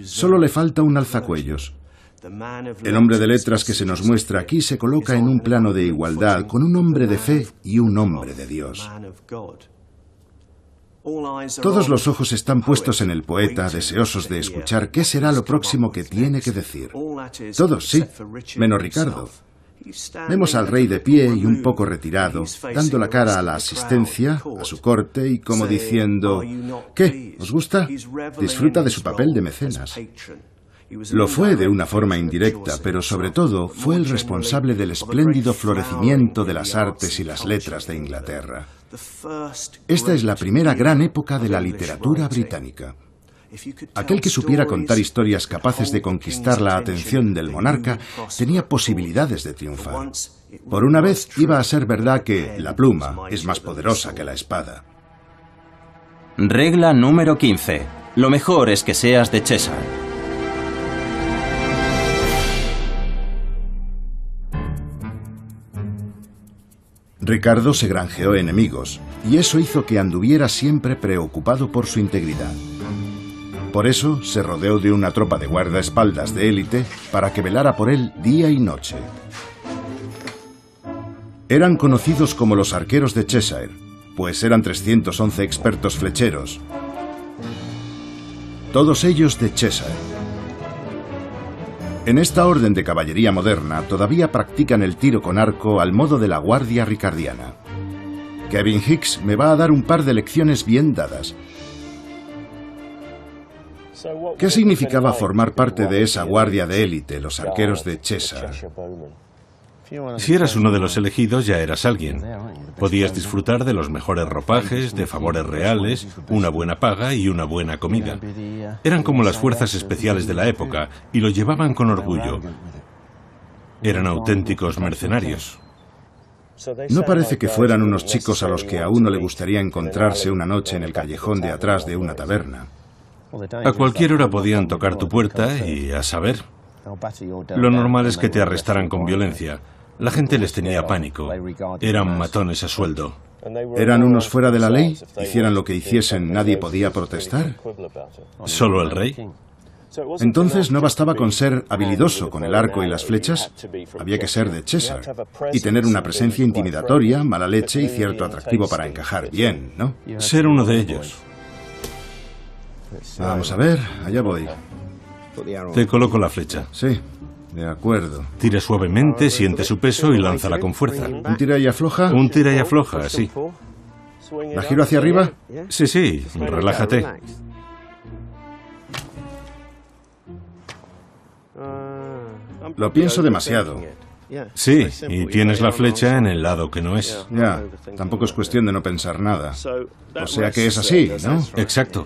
Solo le falta un alzacuellos. El hombre de letras que se nos muestra aquí se coloca en un plano de igualdad con un hombre de fe y un hombre de Dios. Todos los ojos están puestos en el poeta, deseosos de escuchar qué será lo próximo que tiene que decir. Todos, sí, menos Ricardo. Vemos al rey de pie y un poco retirado, dando la cara a la asistencia, a su corte, y como diciendo: ¿qué? ¿Os gusta? Disfruta de su papel de mecenas. Lo fue de una forma indirecta, pero sobre todo fue el responsable del espléndido florecimiento de las artes y las letras de Inglaterra. Esta es la primera gran época de la literatura británica. Aquel que supiera contar historias capaces de conquistar la atención del monarca tenía posibilidades de triunfar. Por una vez iba a ser verdad que la pluma es más poderosa que la espada. Regla número 15. Lo mejor es que seas de Cheshire. Ricardo se granjeó enemigos, y eso hizo que anduviera siempre preocupado por su integridad. Por eso se rodeó de una tropa de guardaespaldas de élite para que velara por él día y noche. Eran conocidos como los arqueros de Cheshire, pues eran 311 expertos flecheros. Todos ellos de Cheshire. En esta orden de caballería moderna todavía practican el tiro con arco al modo de la guardia ricardiana. Kevin Hicks me va a dar un par de lecciones bien dadas. ¿Qué significaba formar parte de esa guardia de élite, los arqueros de Cheshire? Si eras uno de los elegidos, ya eras alguien. Podías disfrutar de los mejores ropajes, de favores reales, una buena paga y una buena comida. Eran como las fuerzas especiales de la época y lo llevaban con orgullo. Eran auténticos mercenarios. No parece que fueran unos chicos a los que a uno le gustaría encontrarse una noche en el callejón de atrás de una taberna. A cualquier hora podían tocar tu puerta y a saber. Lo normal es que te arrestaran con violencia. La gente les tenía pánico. Eran matones a sueldo. ¿Eran unos fuera de la ley? ¿Hicieran lo que hiciesen, nadie podía protestar? ¿Solo el rey? Entonces no bastaba con ser habilidoso con el arco y las flechas, había que ser de Cheshire y tener una presencia intimidatoria, mala leche y cierto atractivo para encajar bien, ¿no? Ser uno de ellos. Vamos a ver, allá voy. Te coloco la flecha. Sí, de acuerdo. Tira suavemente, siente su peso y lánzala con fuerza. ¿Un tira y afloja? Un tira y afloja, sí. ¿La giro hacia arriba? Sí, sí, relájate. Lo pienso demasiado. Sí, y tienes la flecha en el lado que no es. Ya, tampoco es cuestión de no pensar nada. O sea que es así, ¿no? Exacto.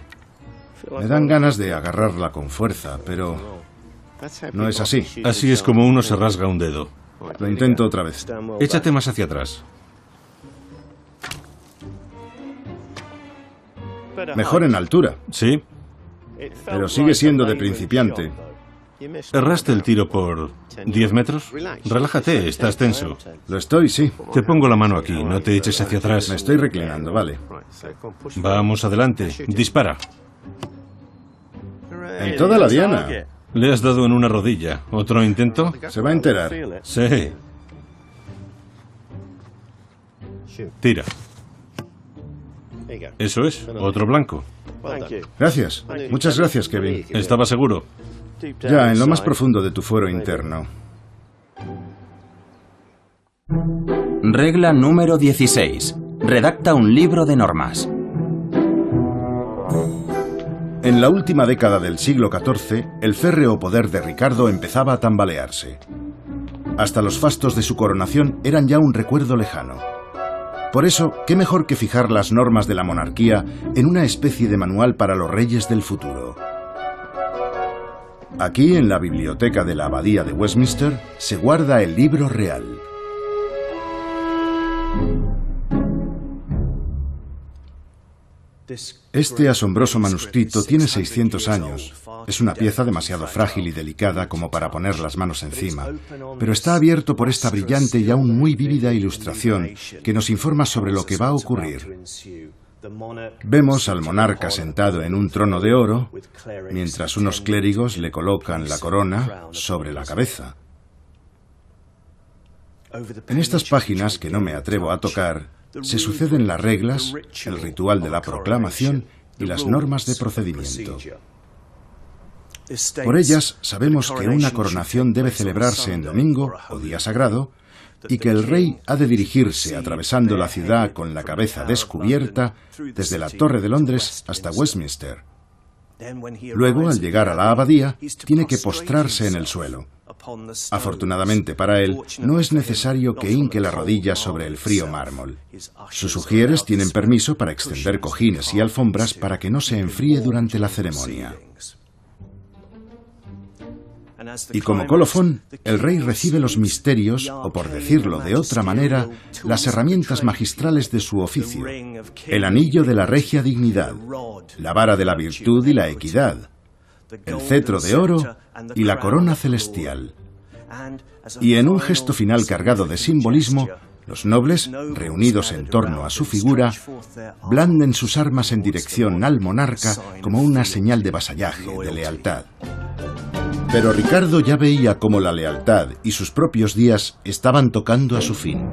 Me dan ganas de agarrarla con fuerza, pero no es así. Así es como uno se rasga un dedo. Lo intento otra vez. Échate más hacia atrás. Mejor en altura, Sí. pero sigue siendo de principiante. ¿Erraste el tiro por 10 metros? Relájate, estás tenso. Lo estoy, sí. Te pongo la mano aquí, no te eches hacia atrás. Me estoy reclinando, vale. Vamos adelante, dispara. En toda la diana. Le has dado en una rodilla. ¿Otro intento? Se va a enterar. Sí. Tira. Eso es, otro blanco. Gracias. Muchas gracias, Kevin. ¿Estaba seguro? Ya, en lo más profundo de tu fuero interno. Regla número 16. Redacta un libro de normas. En la última década del siglo XIV, el férreo poder de Ricardo empezaba a tambalearse. Hasta los fastos de su coronación eran ya un recuerdo lejano. Por eso, ¿qué mejor que fijar las normas de la monarquía en una especie de manual para los reyes del futuro? Aquí, en la biblioteca de la Abadía de Westminster, se guarda el libro real. Este asombroso manuscrito tiene 600 años. Es una pieza demasiado frágil y delicada como para poner las manos encima, pero está abierto por esta brillante y aún muy vívida ilustración que nos informa sobre lo que va a ocurrir. Vemos al monarca sentado en un trono de oro, mientras unos clérigos le colocan la corona sobre la cabeza. En estas páginas, que no me atrevo a tocar, se suceden las reglas, el ritual de la proclamación y las normas de procedimiento. Por ellas sabemos que una coronación debe celebrarse en domingo o día sagrado y que el rey ha de dirigirse atravesando la ciudad con la cabeza descubierta desde la Torre de Londres hasta Westminster. Luego, al llegar a la abadía, tiene que postrarse en el suelo. Afortunadamente para él, no es necesario que hinque la rodilla sobre el frío mármol. Sus sugieres tienen permiso para extender cojines y alfombras para que no se enfríe durante la ceremonia. Y como colofón, el rey recibe los misterios, o por decirlo de otra manera, las herramientas magistrales de su oficio: el anillo de la regia dignidad, la vara de la virtud y la equidad, el cetro de oro y la corona celestial. Y en un gesto final cargado de simbolismo, los nobles, reunidos en torno a su figura, blanden sus armas en dirección al monarca como una señal de vasallaje, de lealtad. Pero Ricardo ya veía cómo la lealtad y sus propios días estaban tocando a su fin.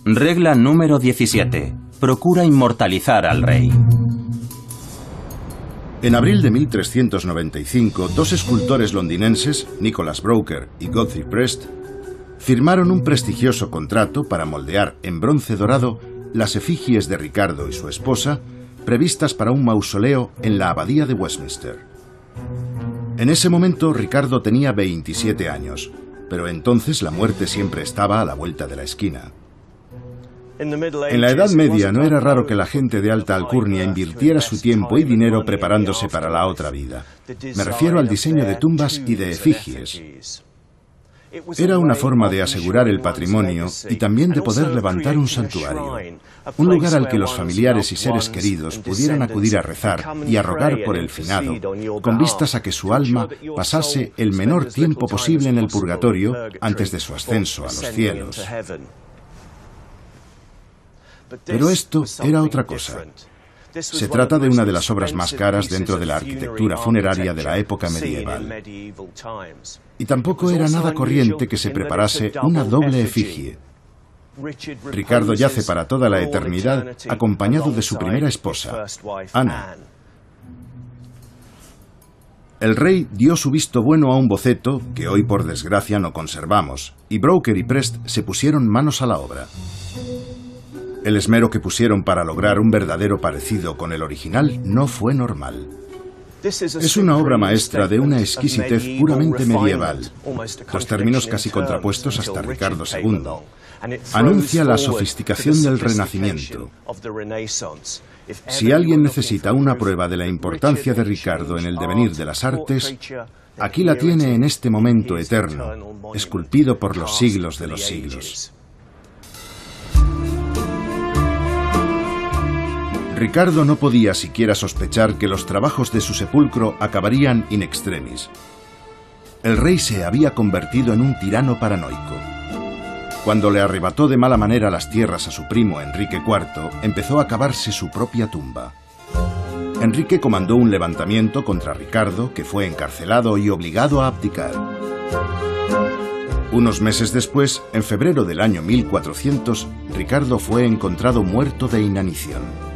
Regla número 17. Procura inmortalizar al rey. En abril de 1395, dos escultores londinenses, Nicholas Broker y Godfrey Prest, firmaron un prestigioso contrato para moldear en bronce dorado las efigies de Ricardo y su esposa, previstas para un mausoleo en la Abadía de Westminster. En ese momento Ricardo tenía 27 años, pero entonces la muerte siempre estaba a la vuelta de la esquina. En la Edad Media no era raro que la gente de alta alcurnia invirtiera su tiempo y dinero preparándose para la otra vida. Me refiero al diseño de tumbas y de efigies. Era una forma de asegurar el patrimonio y también de poder levantar un santuario, un lugar al que los familiares y seres queridos pudieran acudir a rezar y a rogar por el finado, con vistas a que su alma pasase el menor tiempo posible en el purgatorio antes de su ascenso a los cielos. Pero esto era otra cosa. Se trata de una de las obras más caras dentro de la arquitectura funeraria de la época medieval. Y tampoco era nada corriente que se preparase una doble efigie. Ricardo yace para toda la eternidad acompañado de su primera esposa, Ana. El rey dio su visto bueno a un boceto que hoy por desgracia no conservamos, y Broker y Prest se pusieron manos a la obra. El esmero que pusieron para lograr un verdadero parecido con el original no fue normal. Es una obra maestra de una exquisitez puramente medieval, los términos casi contrapuestos hasta Ricardo II. Anuncia la sofisticación del Renacimiento. Si alguien necesita una prueba de la importancia de Ricardo en el devenir de las artes, aquí la tiene en este momento eterno, esculpido por los siglos de los siglos. Ricardo no podía siquiera sospechar que los trabajos de su sepulcro acabarían in extremis. El rey se había convertido en un tirano paranoico. Cuando le arrebató de mala manera las tierras a su primo Enrique IV, empezó a cavarse su propia tumba. Enrique comandó un levantamiento contra Ricardo, que fue encarcelado y obligado a abdicar. Unos meses después, en febrero del año 1400, Ricardo fue encontrado muerto de inanición.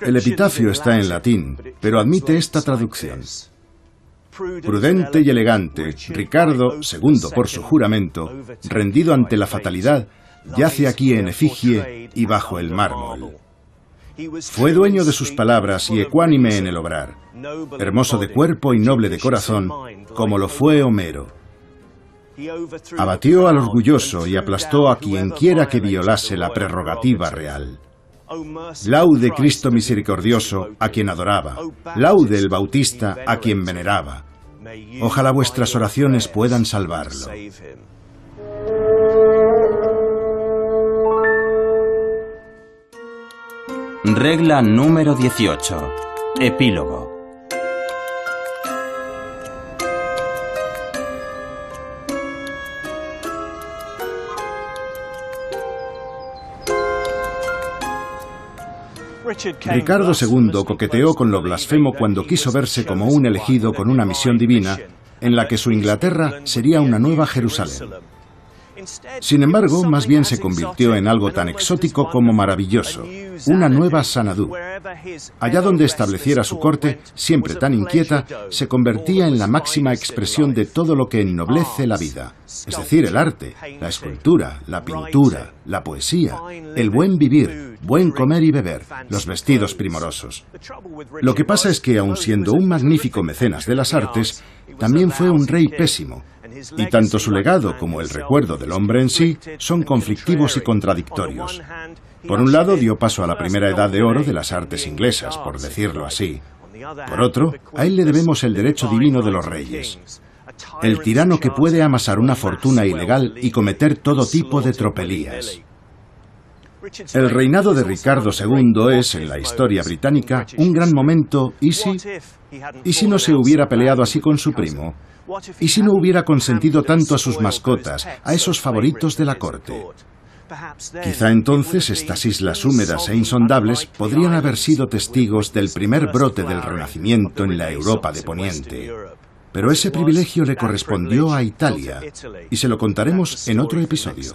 El epitafio está en latín, pero admite esta traducción: prudente y elegante, Ricardo, segundo por su juramento, rendido ante la fatalidad, yace aquí en efigie y bajo el mármol. Fue dueño de sus palabras y ecuánime en el obrar, hermoso de cuerpo y noble de corazón, como lo fue Homero. Abatió al orgulloso y aplastó a quienquiera que violase la prerrogativa real. Laude Cristo misericordioso, a quien adoraba. Laude el Bautista, a quien veneraba. Ojalá vuestras oraciones puedan salvarlo. Regla número 18. Epílogo. Ricardo II coqueteó con lo blasfemo cuando quiso verse como un elegido con una misión divina en la que su Inglaterra sería una nueva Jerusalén. Sin embargo, más bien se convirtió en algo tan exótico como maravilloso, una nueva Sanadú. Allá donde estableciera su corte, siempre tan inquieta, se convertía en la máxima expresión de todo lo que ennoblece la vida, es decir, el arte, la escultura, la pintura, la poesía, el buen vivir, buen comer y beber, los vestidos primorosos. Lo que pasa es que, aun siendo un magnífico mecenas de las artes, también fue un rey pésimo, y tanto su legado como el recuerdo del hombre en sí son conflictivos y contradictorios. Por un lado, dio paso a la primera edad de oro de las artes inglesas, por decirlo así. Por otro, a él le debemos el derecho divino de los reyes, el tirano que puede amasar una fortuna ilegal y cometer todo tipo de tropelías. El reinado de Ricardo II es, en la historia británica, un gran momento. ¿Y si no se hubiera peleado así con su primo? ¿Y si no hubiera consentido tanto a sus mascotas, a esos favoritos de la corte? Quizá entonces estas islas húmedas e insondables podrían haber sido testigos del primer brote del Renacimiento en la Europa de Poniente. Pero ese privilegio le correspondió a Italia, y se lo contaremos en otro episodio.